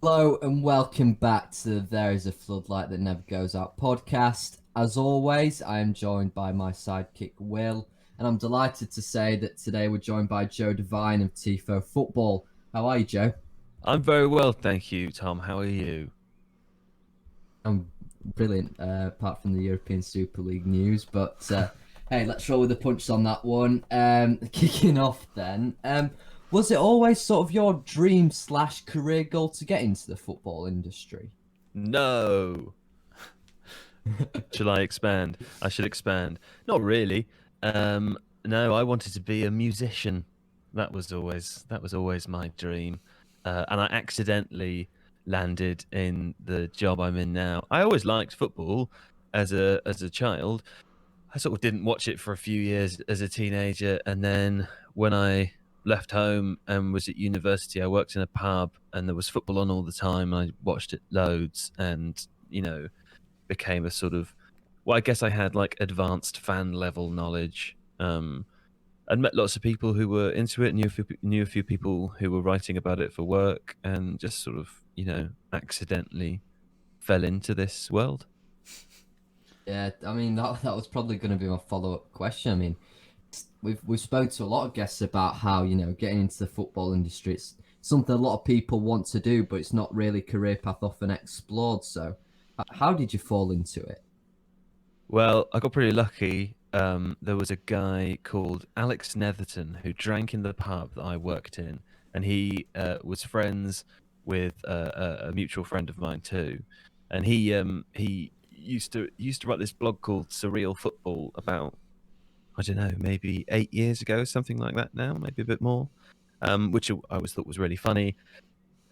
Hello and welcome back to There Is a Floodlight That Never Goes Out podcast. As always, I am joined by my sidekick Will, and I'm delighted to say that today we're joined by Joe Devine of Tifo Football. How are you, Joe? I'm very well, thank you, Tom. How are you? I'm brilliant, apart from the European Super League news, but hey, let's roll with the punches on that one. Kicking off then, was it always sort of your dream slash career goal to get into the football industry? No. Shall I expand? I should expand. Not really. No, I wanted to be a musician. That was always my dream. And I accidentally landed in the job I'm in now. I always liked football as a child. I sort of didn't watch it for a few years as a teenager, and then when I left home and was at university, I worked in a pub, and there was football on all the time. I watched it loads, and became a sort of, well, I guess I had like advanced fan level knowledge. And met lots of people who were into it. Knew a few people who were writing about it for work, and just sort of accidentally fell into this world. Yeah, I mean that was probably going to be my follow up question. I mean, we've spoken to a lot of guests about how getting into the football industry, it's something a lot of people want to do, but it's not really career path often explored. So, how did you fall into it? Well, I got pretty lucky. There was a guy called Alex Netherton who drank in the pub that I worked in, and he was friends with a mutual friend of mine too. And he used to write this blog called Surreal Football about, I don't know, maybe 8 years ago, something like that now, maybe a bit more, which I always thought was really funny.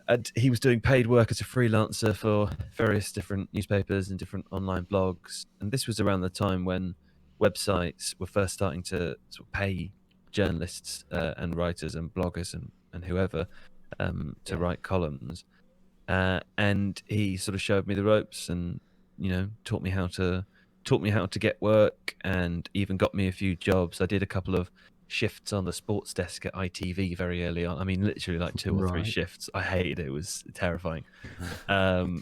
And he was doing paid work as a freelancer for various different newspapers and different online blogs. And this was around the time when websites were first starting to sort of pay journalists and writers and bloggers and whoever to Yeah, write columns. And he sort of showed me the ropes, and taught me how to get work, and even got me a few jobs. I did a couple of shifts on the sports desk at ITV very early on. I mean, literally like two or three right. shifts. I hated it. It was terrifying. Oh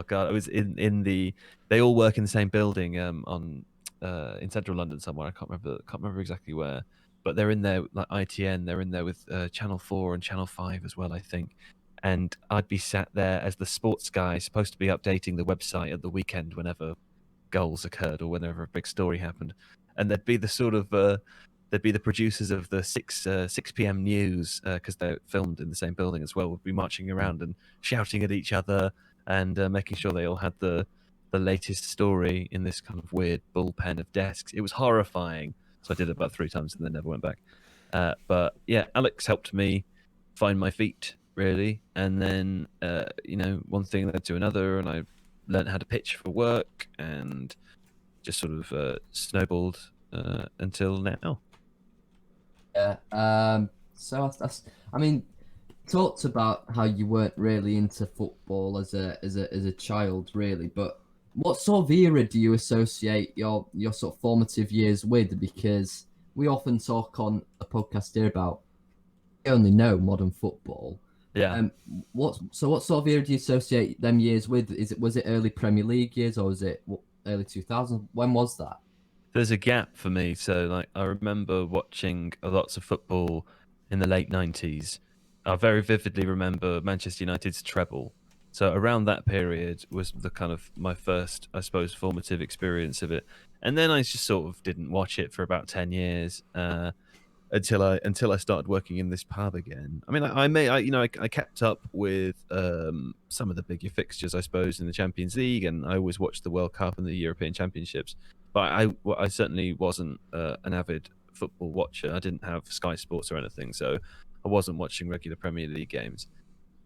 god, I was in the. They all work in the same building on in central London somewhere. I can't remember exactly where, but they're in there like ITN. They're in there with Channel 4 and Channel 5 as well, I think. And I'd be sat there as the sports guy, supposed to be updating the website at the weekend whenever goals occurred or whenever a big story happened. And there'd be the producers of the 6 p.m. news, because they're filmed in the same building as well, would be marching around and shouting at each other, and making sure they all had the latest story in this kind of weird bullpen of desks. It was horrifying. So I did it about 3 times and then never went back. But yeah, Alex helped me find my feet really, and then one thing led to another, and I learned how to pitch for work, and just sort of snowballed until now. Yeah. So I mean, talked about how you weren't really into football as a child, really. But what sort of era do you associate your sort of formative years with? Because we often talk on a podcast here about we only know modern football. Yeah, Um, what sort of era do you associate them years with? Was it early Premier League years or was it early 2000s? When was that? there's a gap for me. So like I remember watching lots of football in the late 90s. I very vividly remember Manchester United's treble. So around that period was the kind of my first, I suppose, formative experience of it. And then I just sort of didn't watch it for about 10 years. Until I started working in this pub again. I mean, I kept up with some of the bigger fixtures, I suppose, in the Champions League, and I always watched the World Cup and the European Championships. But I certainly wasn't an avid football watcher. I didn't have Sky Sports or anything, so I wasn't watching regular Premier League games.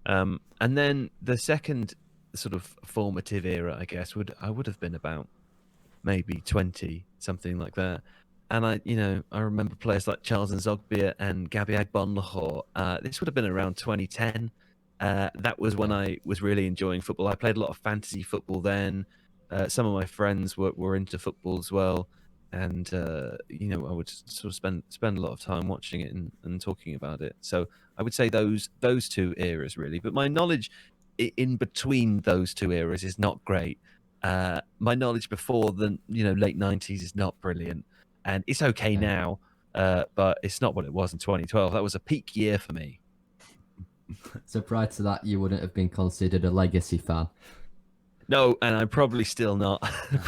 And then the second sort of formative era, I guess, would have been about maybe 20, something like that. And I remember players like Charles Nzogbia and Gabby Agbonlahor. This would have been around 2010. That was when I was really enjoying football. I played a lot of fantasy football then. Some of my friends were into football as well, and I would sort of spend a lot of time watching it and talking about it. So I would say those two eras really. But my knowledge in between those two eras is not great. My knowledge before the late 90s is not brilliant, and it's okay now, but it's not what it was in 2012. That was a peak year for me. So prior to that, you wouldn't have been considered a legacy fan. No, and I'm probably still not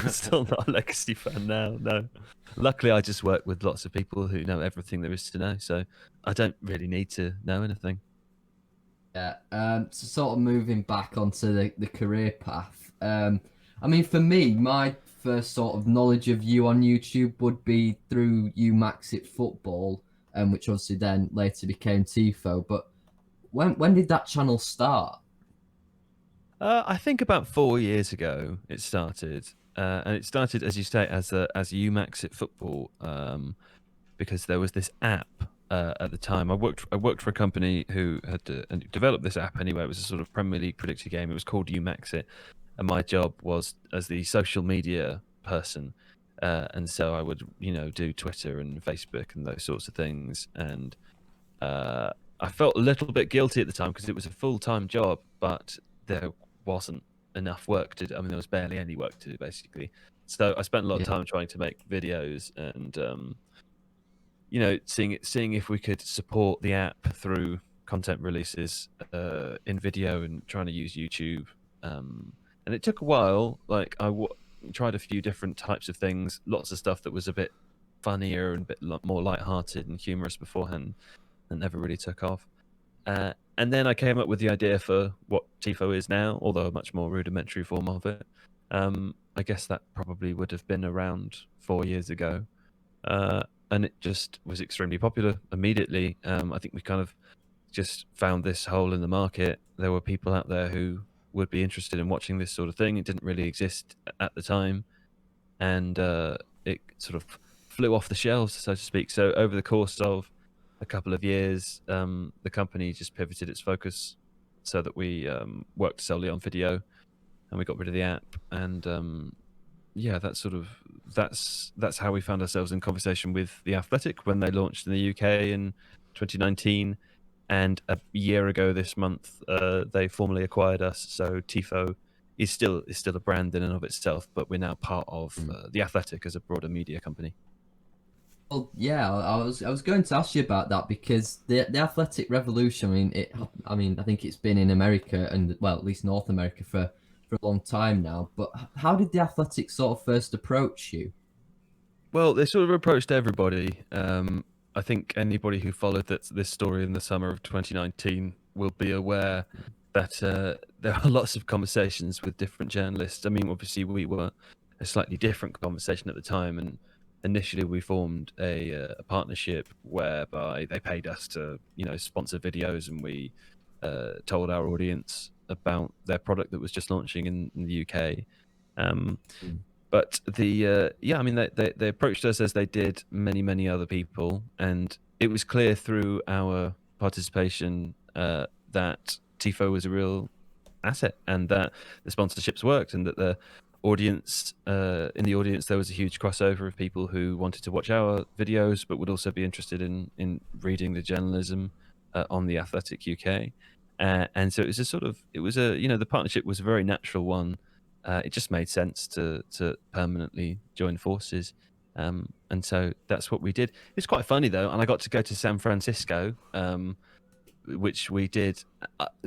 still not a legacy fan now. No, luckily I just work with lots of people who know everything there is to know, so I don't really need to know anything. Yeah. So sort of moving back onto the career path. I mean, for me, my first sort of knowledge of you on YouTube would be through you Max It Football, which obviously then later became Tifo. But when did that channel start? I think about 4 years ago it started, and it started, as you say, as you Max It Football, because there was this app at the time. I worked for a company who had developed this app. Anyway, it was a sort of Premier League predictor game. It was called You Max It, and my job was as the social media person, and so I would do Twitter and Facebook and those sorts of things. And I felt a little bit guilty at the time because it was a full-time job, but there wasn't enough work to do. I mean, there was barely any work to do, basically. So I spent a lot of time trying to make videos and seeing if we could support the app through content releases in video and trying to use YouTube. And it took a while. Like tried a few different types of things, lots of stuff that was a bit funnier and a bit more light-hearted and humorous beforehand, and never really took off. And then I came up with the idea for what Tifo is now, although a much more rudimentary form of it. I guess that probably would have been around 4 years ago. And it just was extremely popular immediately. I think we kind of just found this hole in the market. There were people out there who would be interested in watching this sort of thing. It didn't really exist at the time, and it sort of flew off the shelves, so to speak. So over the course of a couple of years, the company just pivoted its focus so that we worked solely on video, and we got rid of the app. And yeah, that's how we found ourselves in conversation with The Athletic when they launched in the UK in 2019. And a year ago this month, they formally acquired us. So Tifo is still a brand in and of itself, but we're now part of The Athletic as a broader media company. Well, yeah, I was going to ask you about that because the athletic revolution. I mean, I think it's been in America and well, at least North America for a long time now. But how did the athletic sort of first approach you? Well, they sort of approached everybody. I think anybody who followed this story in the summer of 2019 will be aware that there are lots of conversations with different journalists. I mean, obviously, we were a slightly different conversation at the time, and initially we formed a partnership whereby they paid us to sponsor videos, and we told our audience about their product that was just launching in the UK. But I mean, they approached us as they did many other people, and it was clear through our participation that Tifo was a real asset, and that the sponsorships worked, and that the audience in the audience there was a huge crossover of people who wanted to watch our videos but would also be interested in reading the journalism on the Athletic UK. And so it was the partnership was a very natural one. It just made sense to permanently join forces. And so that's what we did. It's quite funny though, and I got to go to San Francisco, which we did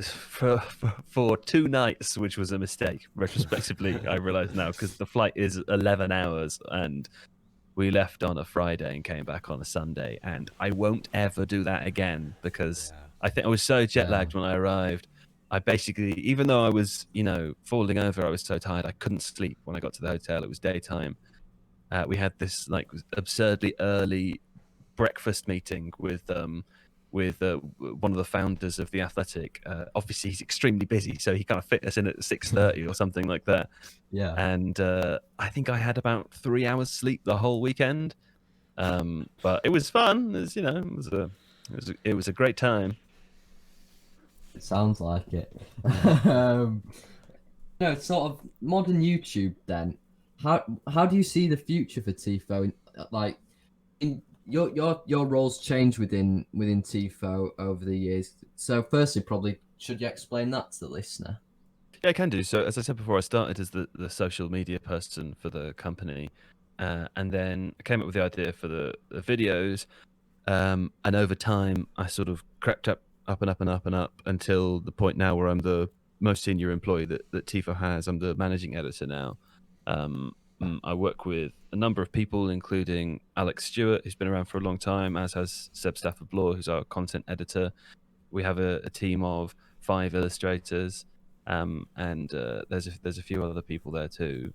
for 2 nights, which was a mistake. Retrospectively, I realize now, because the flight is 11 hours, and we left on a Friday and came back on a Sunday. And I won't ever do that again, because I think I was so jet lagged when I arrived. I basically, even though I was, falling over, I was so tired I couldn't sleep when I got to the hotel. It was daytime. We had this like absurdly early breakfast meeting with one of the founders of The Athletic. Obviously, he's extremely busy, so he kind of fit us in at 6:30 or something like that. Yeah. And I think I had about 3 hours sleep the whole weekend. But it was fun. It was a great time. It sounds like it. Sort of modern YouTube then. How do you see the future for Tifo? Like, your roles change within Tifo over the years. So, firstly, probably should you explain that to the listener? Yeah, I can do. So as I said before, I started as the social media person for the company, and then I came up with the idea for the videos. And over time, I sort of crept up and up and up and up until the point now where I'm the most senior employee that Tifo has. I'm the managing editor now. I work with a number of people, including Alex Stewart, who's been around for a long time, as has Seb Stafford Bloor, who's our content editor. We have a team of 5 illustrators, and there's a few other people there too.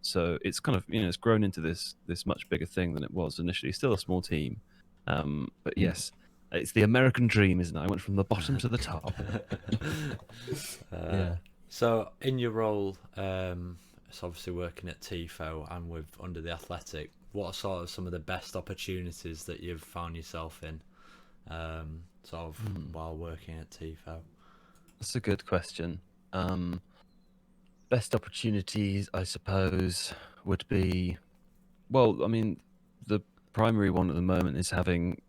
So it's kind of it's grown into this much bigger thing than it was initially. Still a small team, but yes, it's the American dream, isn't it? I went from the bottom to the top. Yeah. So in your role, it's obviously working at Tifo and with Under the Athletic, what are sort of some of the best opportunities that you've found yourself in, sort of while working at Tifo? That's a good question. Best opportunities, I suppose, would be, well, I mean, the primary one at the moment is having,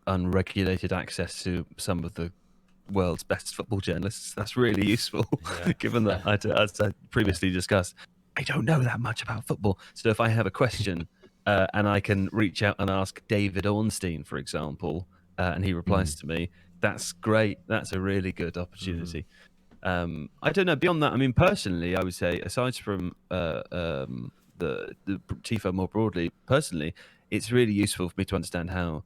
unregulated access to some of the world's best football journalists. That's really useful, given that, as I previously discussed, I don't know that much about football. So if I have a question and I can reach out and ask David Ornstein, for example, and he replies to me, that's great. That's a really good opportunity. I don't know. Beyond that, I mean, personally, I would say, aside from the Tifo more broadly, personally, it's really useful for me to understand how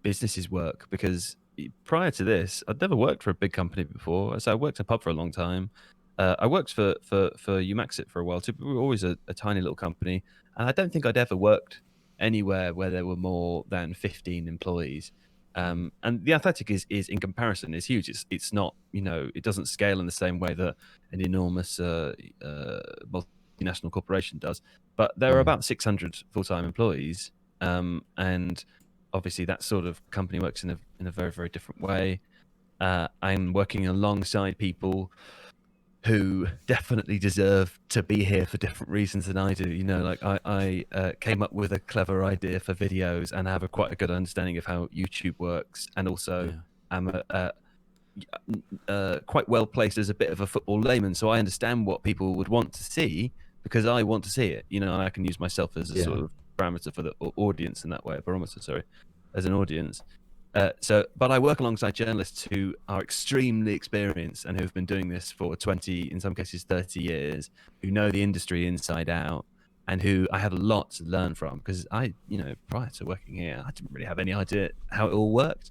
businesses work, because prior to this, I'd never worked for a big company before. So I worked in a pub for a long time. I worked for Umaxit for a while too, but we were always a tiny little company, and I don't think I'd ever worked anywhere where there were more than 15 employees. And the Athletic is in comparison is huge. It's not, it doesn't scale in the same way that an enormous multinational corporation does. But there are about 600 full-time employees, and obviously that sort of company works in a very, very different way. I'm working alongside people who definitely deserve to be here for different reasons than I do. Like I came up with a clever idea for videos and have quite a good understanding of how YouTube works, and also I'm quite well placed as a bit of a football layman, so I understand what people would want to see because I want to see it. I can use myself as a sort of parameter for the audience in that way, a barometer, sorry, as an audience. But I work alongside journalists who are extremely experienced and who have been doing this for 20, in some cases 30 years, who know the industry inside out, and who I have a lot to learn from, because prior to working here, I didn't really have any idea how it all worked.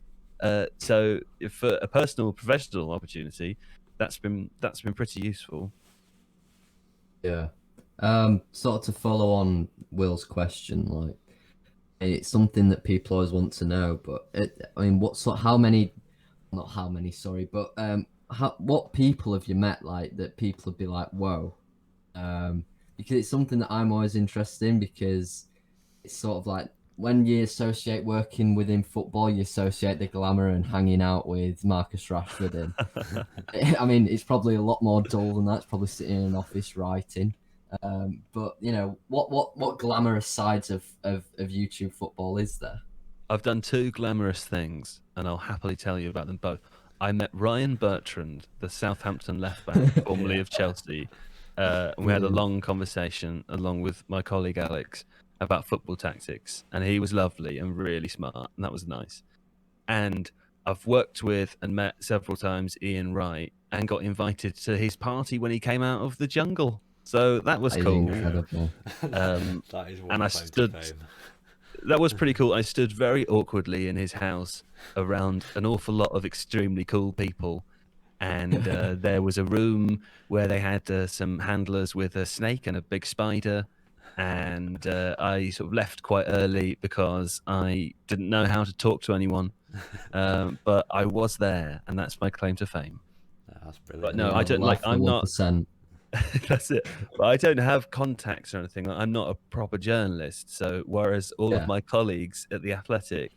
So for a personal, professional opportunity, that's been pretty useful. Yeah. Sort of to follow on Will's question, like, it's something that people always want to know, but what people have you met, like, that people would be like, whoa? Because it's something that I'm always interested in, because it's sort of like, when you associate working within football, you associate the glamour and hanging out with Marcus Rashford, and I mean, it's probably a lot more dull than that. It's probably sitting in an office writing. But what glamorous sides of YouTube football is there? I've done 2 glamorous things, and I'll happily tell you about them both. I met Ryan Bertrand, the Southampton left back, formerly of Chelsea, and we had a long conversation along with my colleague Alex about football tactics, and he was lovely and really smart, and that was nice. And I've worked with and met several times Ian Wright, and got invited to his party when he came out of the jungle. So that was cool. Incredible. That is one and I claim to stood. fame. That was pretty cool. I stood very awkwardly in his house around an awful lot of extremely cool people. And there was a room where they had some handlers with a snake and a big spider. And I sort of left quite early because I didn't know how to talk to anyone. But I was there, and that's my claim to fame. That's brilliant. But no, I don't like. I'm not. 1%. That's it. But I don't have contacts or anything. I'm not a proper journalist. So whereas all of my colleagues at the Athletic,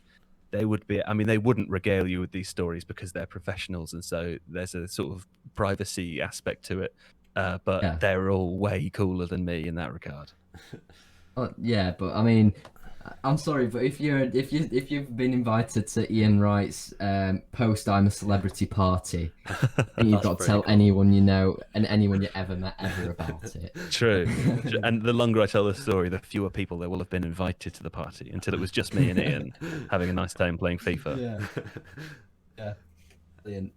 they would be. I mean, they wouldn't regale you with these stories because they're professionals, and so there's a sort of privacy aspect to it. But they're all way cooler than me in that regard. Yeah, but I mean, I'm sorry, but if you've been invited to Ian Wright's post I'm a celebrity party, and you've That's got to pretty tell cool. anyone you know and anyone you ever met ever about it. True. And the longer I tell the story, the fewer people there will have been invited to the party until it was just me and Ian having a nice time playing FIFA. Yeah, yeah, brilliant.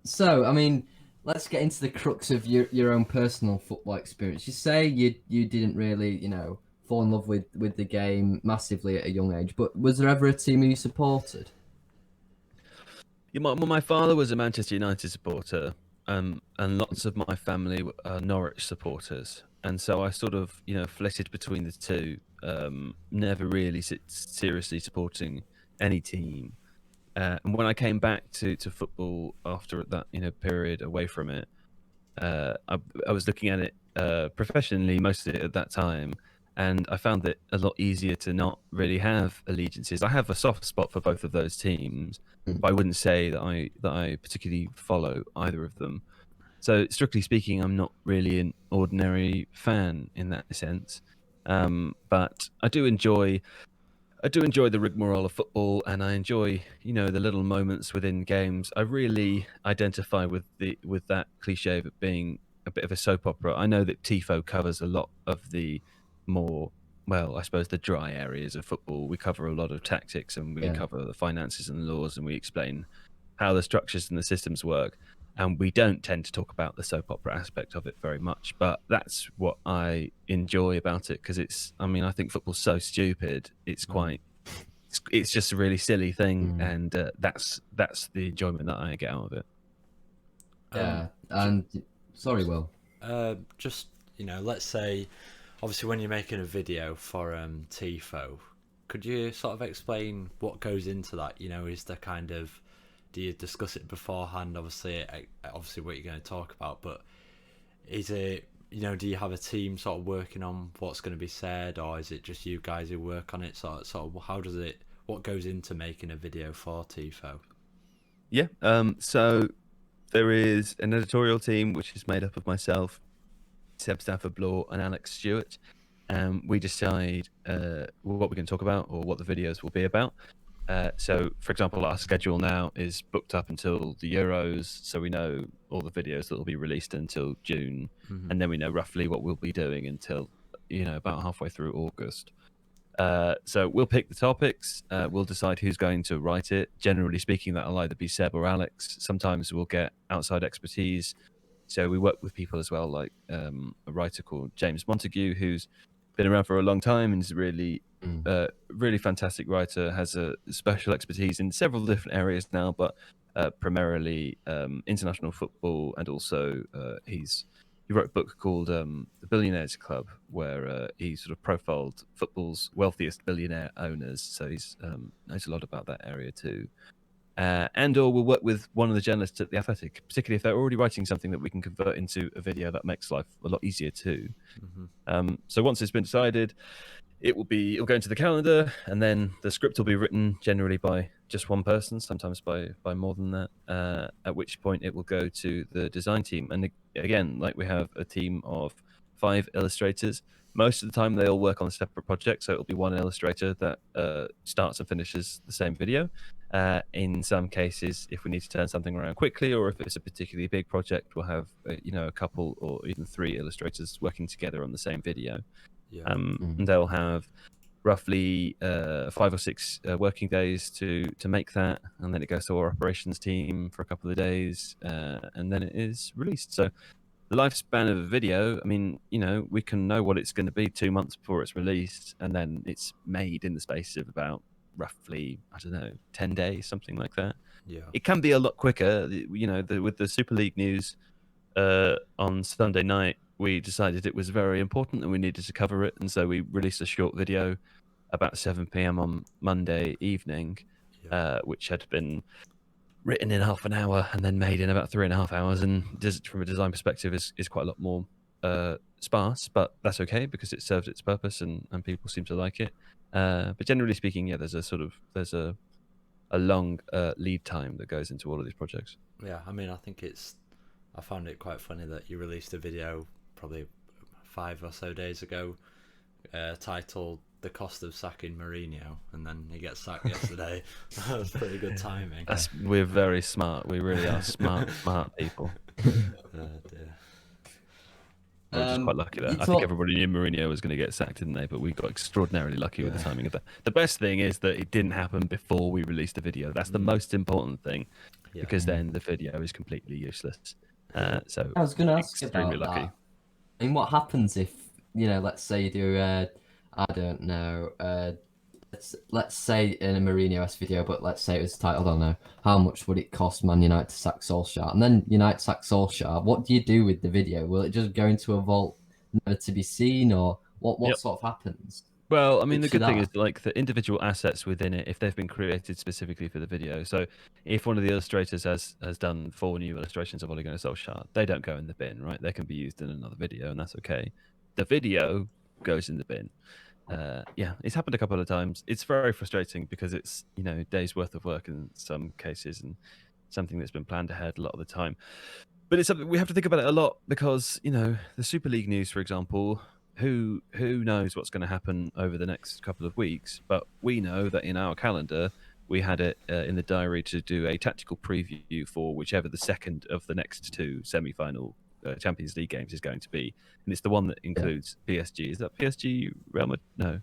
So I mean, let's get into the crux of your own personal football experience. You say you didn't really, fall in love with the game massively at a young age, but was there ever a team you supported? Yeah, my father was a Manchester United supporter, and lots of my family are Norwich supporters, and so I sort of flitted between the two. Never really seriously supporting any team. And when I came back to football after that period away from it, I was looking at it professionally most of it at that time, and I found it a lot easier to not really have allegiances. I have a soft spot for both of those teams, Mm. but I wouldn't say that I particularly follow either of them. So strictly speaking, I'm not really an ordinary fan in that sense. But I do enjoy the rigmarole of football, and I enjoy, the little moments within games. I really identify with that cliche of it being a bit of a soap opera. I know that Tifo covers a lot of the more, well, I suppose the dry areas of football. We cover a lot of tactics, and we Yeah. cover the finances and the laws, and we explain how the structures and the systems work. And we don't tend to talk about the soap opera aspect of it very much, but that's what I enjoy about it because I think football's so stupid. It's just a really silly thing, Mm. and that's the enjoyment that I get out of it. Yeah, and sorry, Will. Just let's say, obviously, when you're making a video for Tifo, could you sort of explain what goes into that? Is there kind of, do you discuss it beforehand? Obviously, what you're going to talk about, but is it, do you have a team sort of working on what's going to be said, or is it just you guys who work on it? Sort of, how does it? What goes into making a video for Tifo? Yeah. So there is an editorial team which is made up of myself, Seb Stafford-Bloor, and Alex Stewart. We decide what we're going to talk about or what the videos will be about. So, for example, our schedule now is booked up until the Euros, so we know all the videos that will be released until June, and then we know roughly what we'll be doing until about halfway through August. So we'll pick the topics. We'll decide who's going to write it. Generally speaking, that'll either be Seb or Alex. Sometimes we'll get outside expertise. So we work with people as well, like a writer called James Montague, who's been around for a long time and is a really fantastic writer. Has a special expertise in several different areas now, but primarily international football, and also he wrote a book called The Billionaires Club, where he sort of profiled football's wealthiest billionaire owners. So he's knows a lot about that area too. And/or we'll work with one of the journalists at The Athletic, particularly if they're already writing something that we can convert into a video. That makes life a lot easier too. So once it's been decided, it'll go into the calendar, and then the script will be written generally by just one person, sometimes by more than that. At which point it will go to the design team, and again, like, we have a team of 5 illustrators. Most of the time, they all work on separate projects, so it'll be one illustrator that starts and finishes the same video. In some cases, if we need to turn something around quickly, or if it's a particularly big project, we'll have a couple or even 3 illustrators working together on the same video. Yeah. And they'll have roughly 5 or 6 working days to make that, and then it goes to our operations team for a couple of days, and then it is released. So the lifespan of a video, we can know what it's going to be 2 months before it's released, and then it's made in the space of about roughly, I don't know, 10 days, something like that. Yeah. It can be a lot quicker. With the Super League news on Sunday night, we decided it was very important and we needed to cover it, and so we released a short video about 7 p.m. on Monday evening, which had been written in half an hour and then made in about 3.5 hours, and from a design perspective is quite a lot more sparse, but that's okay because it served its purpose and people seem to like it. But generally speaking, yeah, there's a long lead time that goes into all of these projects. Yeah, I found it quite funny that you released a video probably 5 or so days ago, titled the cost of sacking Mourinho, and then he gets sacked yesterday. That was pretty good timing. We're very smart. We really are smart people. Dear. We're just quite lucky there. I think everybody knew Mourinho was going to get sacked, didn't they? But we got extraordinarily lucky with the timing of that. The best thing is that it didn't happen before we released the video. That's the most important thing, because then the video is completely useless. So I was going to ask extremely about lucky. that. I mean, what happens if, let's say you do, I don't know, let's say in a Mourinho-esque video, but let's say it was titled, I don't know, how much would it cost Man United to sack Solskjaer? And then United sack Solskjaer. What do you do with the video? Will it just go into a vault never to be seen, or what sort of happens? Well, I mean, the good thing is like the individual assets within it, if they've been created specifically for the video. So if one of the illustrators has done 4 new illustrations of Ole Gunnar Solskjaer, they don't go in the bin, right? They can be used in another video, and that's okay. The video goes in the bin. It's happened a couple of times. It's very frustrating because it's, days worth of work in some cases, and something that's been planned ahead a lot of the time. But it's something we have to think about it a lot because, the Super League news, for example, who knows what's going to happen over the next couple of weeks, but we know that in our calendar we had it in the diary to do a tactical preview for whichever the second of the next 2 semi-final Champions League games is going to be, and it's the one that includes PSG. Is that PSG Real Madrid? No,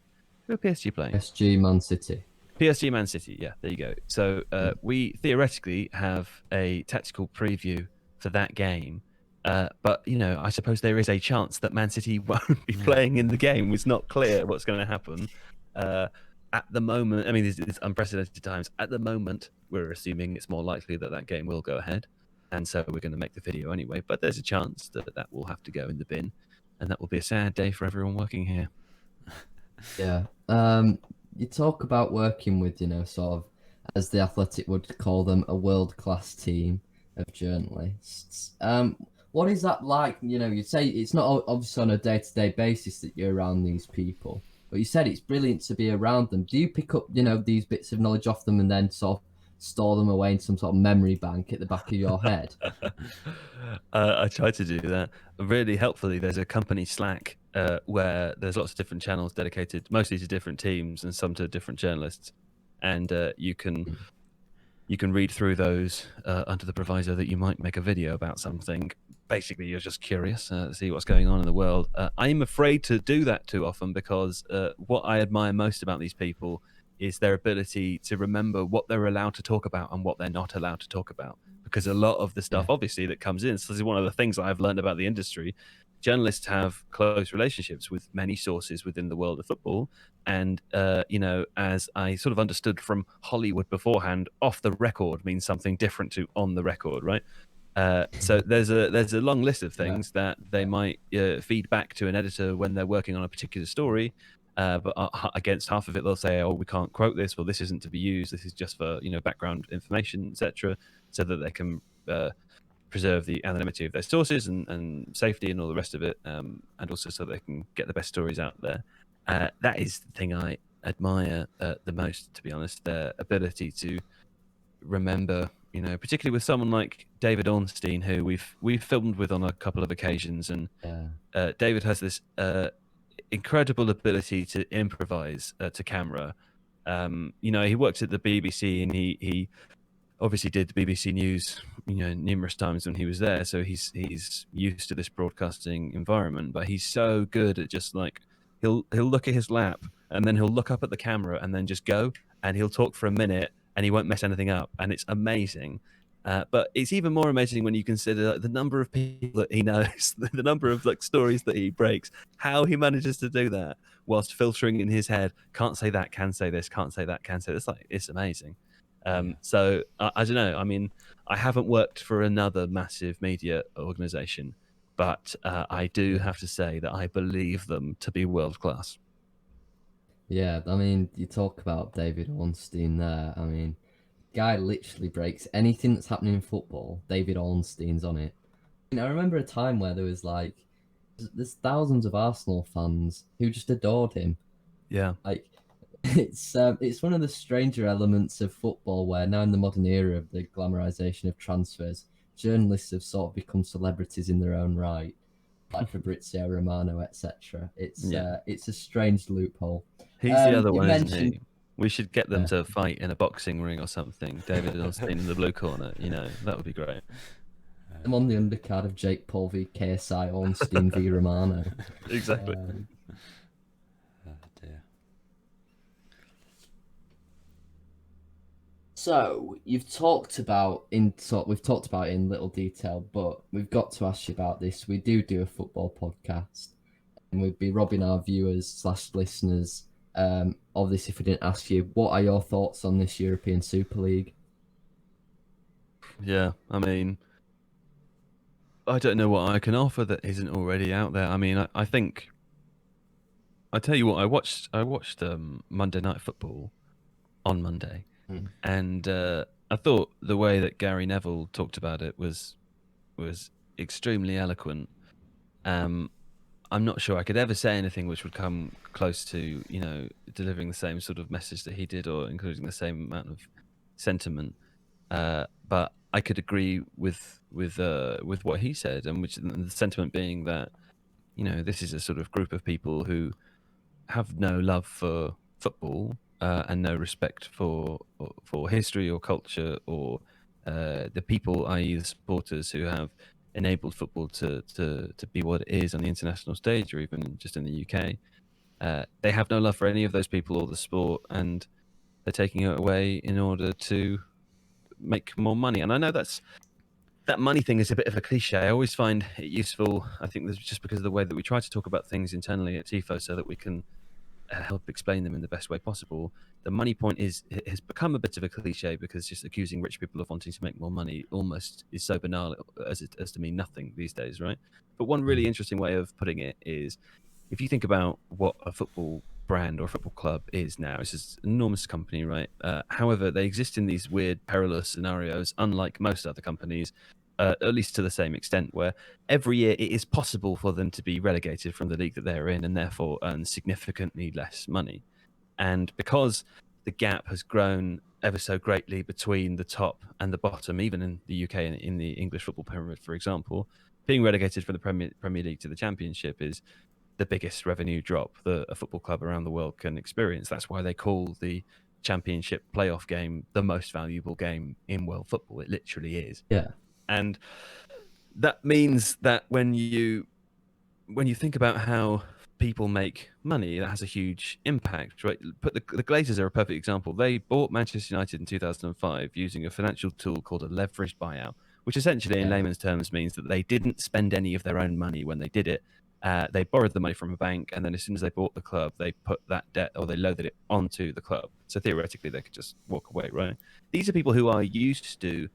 who are PSG playing? PSG Man City. PSG Man City. Yeah, there you go. So we theoretically have a tactical preview for that game. But I suppose there is a chance that Man City won't be playing in the game. It's not clear what's going to happen. At the moment, I mean, it's unprecedented times. At the moment, we're assuming it's more likely that game will go ahead, and so we're going to make the video anyway. But there's a chance that will have to go in the bin, and that will be a sad day for everyone working here. Yeah. You talk about working with, sort of, as the Athletic would call them, a world-class team of journalists. What is that like? You say it's not obviously on a day-to-day basis that you're around these people, but you said it's brilliant to be around them. Do you pick up, these bits of knowledge off them and then sort of store them away in some sort of memory bank at the back of your head? I try to do that. Really helpfully, there's a company Slack where there's lots of different channels dedicated mostly to different teams and some to different journalists, and you can read through those under the proviso that you might make a video about something. Basically, you're just curious to see what's going on in the world. I'm afraid to do that too often because what I admire most about these people is their ability to remember what they're allowed to talk about and what they're not allowed to talk about. Because a lot of the stuff, obviously, that comes in, so this is one of the things I've learned about the industry. Journalists have close relationships with many sources within the world of football. And, as I sort of understood from Hollywood beforehand, off the record means something different to on the record, right? So there's a long list of things that they might feed back to an editor when they're working on a particular story. But against half of it, they'll say, "Oh, we can't quote this," or "This isn't to be used. This is just for background information, etc." So that they can preserve the anonymity of their sources and safety and all the rest of it, and also so they can get the best stories out there. That is the thing I admire the most, to be honest. Their ability to remember, particularly with someone like David Ornstein, who we've filmed with on a couple of occasions, and David has this incredible ability to improvise to camera. He worked at the BBC, and he obviously did the BBC News, numerous times when he was there. So he's used to this broadcasting environment. But he's so good at just like he'll look at his lap and then he'll look up at the camera and then just go, and he'll talk for a minute and he won't mess anything up, and it's amazing. But it's even more amazing when you consider the number of people that he knows, the number of stories that he breaks, how he manages to do that whilst filtering in his head. Can't say that, can say this, can't say that, can say this. It's amazing. So I don't know. I mean, I haven't worked for another massive media organization, but I do have to say that I believe them to be world class. Yeah, I mean, you talk about David Ornstein there. I mean, guy literally breaks anything that's happening in football. David Ornstein's on it. I remember a time where there's thousands of Arsenal fans who just adored him. Yeah. It's one of the stranger elements of football where now in the modern era of the glamorization of transfers, journalists have sort of become celebrities in their own right. like Fabrizio Romano, etc. Yeah. It's a strange loophole. He's the other You one, isn't mentioned, he? We should get them yeah. to fight in a boxing ring or something. David Ornstein in the blue corner. That would be great. I'm on the undercard of Jake Paul v KSI Ornstein v Romano. Exactly. Oh dear. So we've talked about in little detail, but we've got to ask you about this. We do a football podcast, and we'd be robbing our viewers slash listeners of this if we didn't ask you. What are your thoughts on this European Super League? Yeah, I mean, I don't know what I can offer that isn't already out there. I mean, I think I tell you what, I watched Monday Night Football on Monday, and I thought the way that Gary Neville talked about it was extremely eloquent. I'm not sure I could ever say anything which would come close to delivering the same sort of message that he did, or including the same amount of sentiment. But I could agree with what he said, and the sentiment being that this is a sort of group of people who have no love for football and no respect for history or culture or the people, i.e., the supporters who have enabled football to be what it is on the international stage or even just in the UK. They have no love for any of those people or the sport, and they're taking it away in order to make more money. And I know that money thing is a bit of a cliche. I always find it useful. I think that's just because of the way that we try to talk about things internally at Tifo, so that we can help explain them in the best way possible. The money point has become a bit of a cliche because just accusing rich people of wanting to make more money almost is so banal as to mean nothing these days, right? But one really interesting way of putting it is, if you think about what a football brand or a football club is now, it's this enormous company, right? However, they exist in these weird, perilous scenarios, unlike most other companies, at least to the same extent, where every year it is possible for them to be relegated from the league that they're in and therefore earn significantly less money. And because the gap has grown ever so greatly between the top and the bottom, even in the UK and in the English football pyramid, for example, being relegated from the Premier League to the Championship is the biggest revenue drop that a football club around the world can experience. That's why they call the Championship playoff game the most valuable game in world football. It literally is. Yeah. And that means that when you think about how people make money, that has a huge impact, right? But the Glazers are a perfect example. They bought Manchester United in 2005 using a financial tool called a leveraged buyout, which essentially, in layman's terms, means that they didn't spend any of their own money when they did it. They borrowed the money from a bank, and then as soon as they bought the club, they put that debt, or they loaded it onto the club. So theoretically, they could just walk away, right? These are people who are used to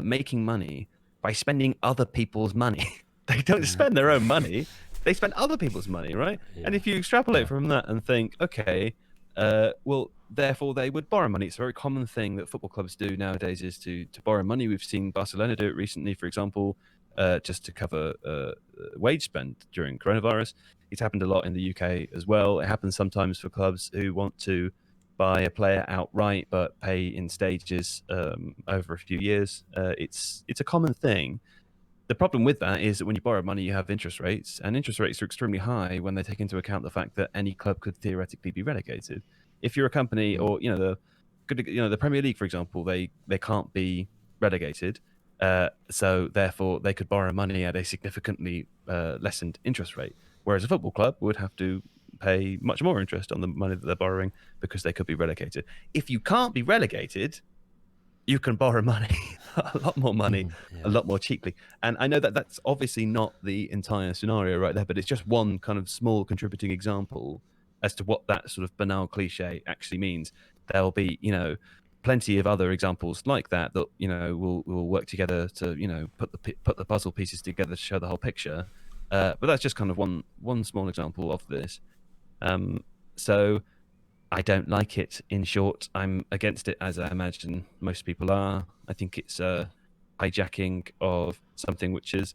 making money by spending other people's money. They don't spend their own money. They spend other people's money, right? Yeah. And if you extrapolate from that and think, okay, well, therefore they would borrow money. It's a very common thing that football clubs do nowadays, is to borrow money. We've seen Barcelona do it recently, for example, just to cover wage spend during coronavirus. It's happened a lot in the UK as well. It happens sometimes for clubs who want to buy a player outright but pay in stages over a few years. It's a common thing. The problem with that is that when you borrow money, you have interest rates, and interest rates are extremely high when they take into account the fact that any club could theoretically be relegated. If you're a company, or the Premier League, for example, they can't be relegated, so therefore they could borrow money at a significantly lessened interest rate, whereas a football club would have to pay much more interest on the money that they're borrowing because they could be relegated. If you can't be relegated, you can borrow money, a lot more money, a lot more cheaply. And I know that that's obviously not the entire scenario right there, but it's just one kind of small contributing example as to what that sort of banal cliche actually means. There'll be, plenty of other examples like that will work together to, put the puzzle pieces together to show the whole picture. But that's just kind of one small example of this. So I don't like it. In short, I'm against it, as I imagine most people are. I think it's a hijacking of something which is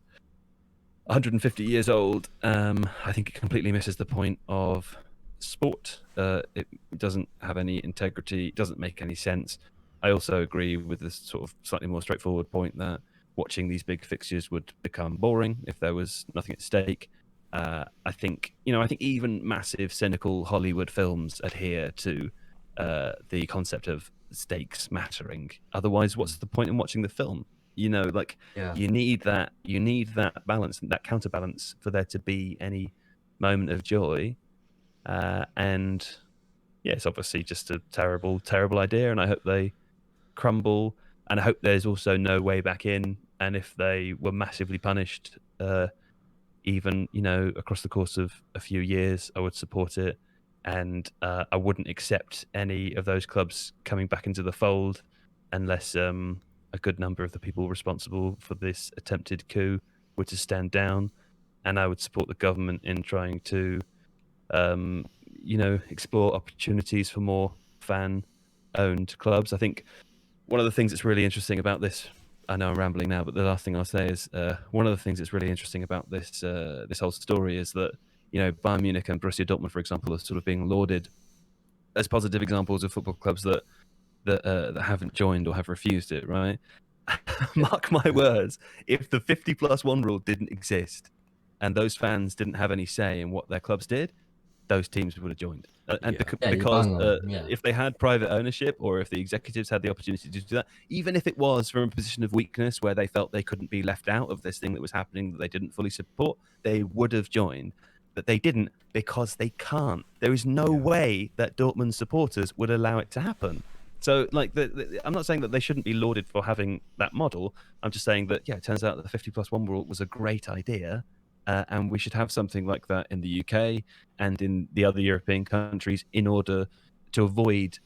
150 years old. I think it completely misses the point of sport. It doesn't have any integrity. It doesn't make any sense. I also agree with this sort of slightly more straightforward point that watching these big fixtures would become boring if there was nothing at stake. I think even massive cynical Hollywood films adhere to the concept of stakes mattering. Otherwise, what's the point in watching the film? Yeah. You need that balance, that counterbalance, for there to be any moment of joy. And yeah, it's obviously just a terrible, terrible idea, and I hope they crumble. And I hope there's also no way back in. And if they were massively punished, even across the course of a few years, I would support it. And I wouldn't accept any of those clubs coming back into the fold unless a good number of the people responsible for this attempted coup were to stand down. And I would support the government in trying to explore opportunities for more fan-owned clubs. I think one of the things that's really interesting about this, I know I'm rambling now, but the last thing I'll say is one of the things that's really interesting about this whole story is that Bayern Munich and Borussia Dortmund, for example, are sort of being lauded as positive examples of football clubs that haven't joined or have refused it. Right? Mark my words, if the 50+1 rule didn't exist and those fans didn't have any say in what their clubs did, those teams would have joined. And Yeah, because you're bang on, yeah. if they had private ownership, or if the executives had the opportunity to do that, even if it was from a position of weakness where they felt they couldn't be left out of this thing that was happening that they didn't fully support, they would have joined. But they didn't, because they can't. There is no way that Dortmund supporters would allow it to happen. So, like, I'm not saying that they shouldn't be lauded for having that model. I'm just saying that, it turns out that the 50+1 rule was a great idea. And we should have something like that in the UK and in the other European countries in order to avoid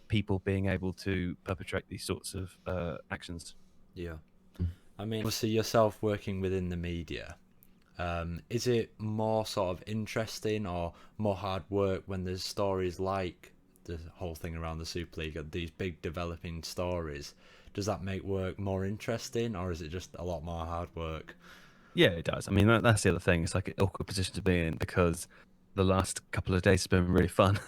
people being able to perpetrate these sorts of actions. Yeah. I mean, obviously yourself working within the media, is it more sort of interesting or more hard work when there's stories like the whole thing around the Super League, these big developing stories? Does that make work more interesting, or is it just a lot more hard work? Yeah, it does. I mean, that's the other thing. It's like an awkward position to be in, because the last couple of days have been really fun.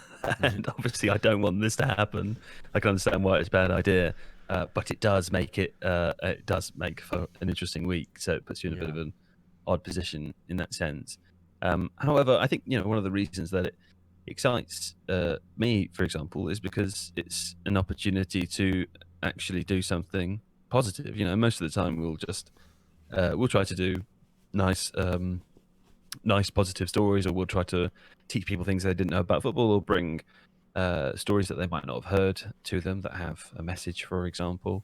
And obviously I don't want this to happen. I can understand why it's a bad idea. But it does make for an interesting week. So it puts you in a bit of an odd position in that sense. However, I think, one of the reasons that it excites me, for example, is because it's an opportunity to actually do something positive. Most of the time we'll try to do nice positive stories, or we'll try to teach people things they didn't know about football, or bring stories that they might not have heard to them that have a message, for example.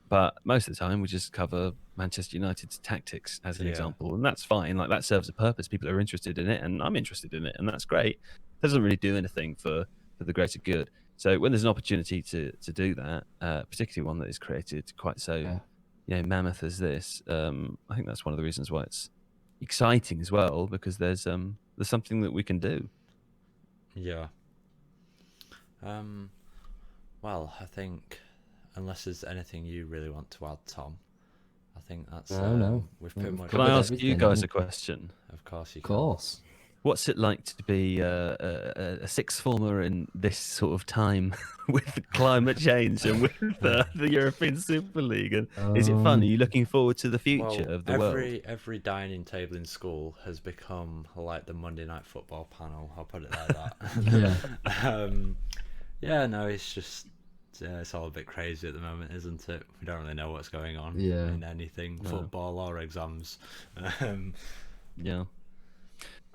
But most of the time we just cover Manchester United's tactics as an example, and that's fine. Like, that serves a purpose. People are interested in it, and I'm interested in it, and that's great. It doesn't really do anything for the greater good. So when there's an opportunity to do that, particularly one that is created quite so mammoth as this, I think that's one of the reasons why it's exciting as well, because there's something that we can do. Yeah. Well, I think, unless there's anything you really want to add, Tom, I think that's no. we've pretty much. Can I ask everything, you guys haven't a question? Of course you Of can. course. What's it like to be a sixth former in this sort of time with climate change and with the European Super League? And is it fun? Are you looking forward to the future of the world? Every dining table in school has become like the Monday Night Football panel. I'll put it like that. No, it's just it's all a bit crazy at the moment, isn't it? We don't really know what's going on in anything, football or exams. Yeah.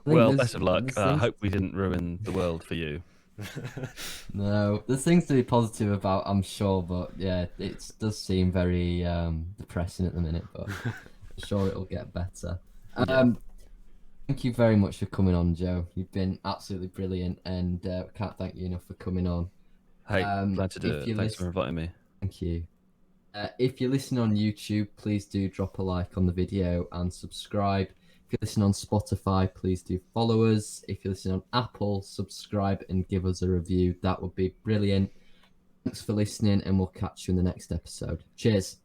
Well, best of luck. I hope we didn't ruin the world for you. No, there's things to be positive about, I'm sure, but it does seem very depressing at the minute, but I'm sure it'll get better. Thank you very much for coming on, Joe. You've been absolutely brilliant, and can't thank you enough for coming on. Hey, glad to do it. Thanks for inviting me. Thank you. If you're listening on YouTube, please do drop a like on the video and subscribe. If you're listening on Spotify, please do follow us. If you're listening on Apple, subscribe and give us a review. That would be brilliant. Thanks for listening, and we'll catch you in the next episode. Cheers.